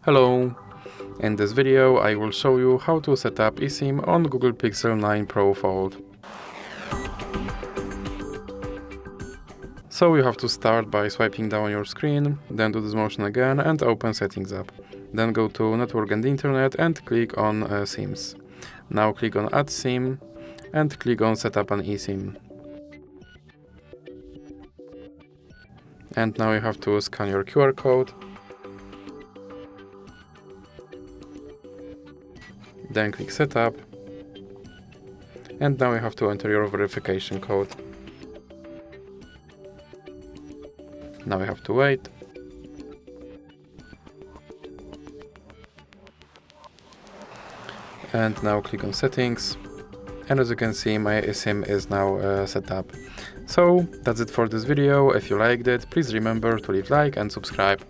Hello! In this video I will show you how to set up eSIM on Google Pixel 9 Pro Fold. So you have to start by swiping down your screen, then do this motion again and open Settings app. Then go to Network and Internet and click on SIMs. Now click on Add SIM and click on Set up an eSIM. And now you have to scan your QR code. Then click Setup. And now you have to enter your verification code. Now you have to wait. And now click on Settings. And as you can see, my eSIM is now set up. So that's it for this video. If you liked it, please remember to leave a like and subscribe.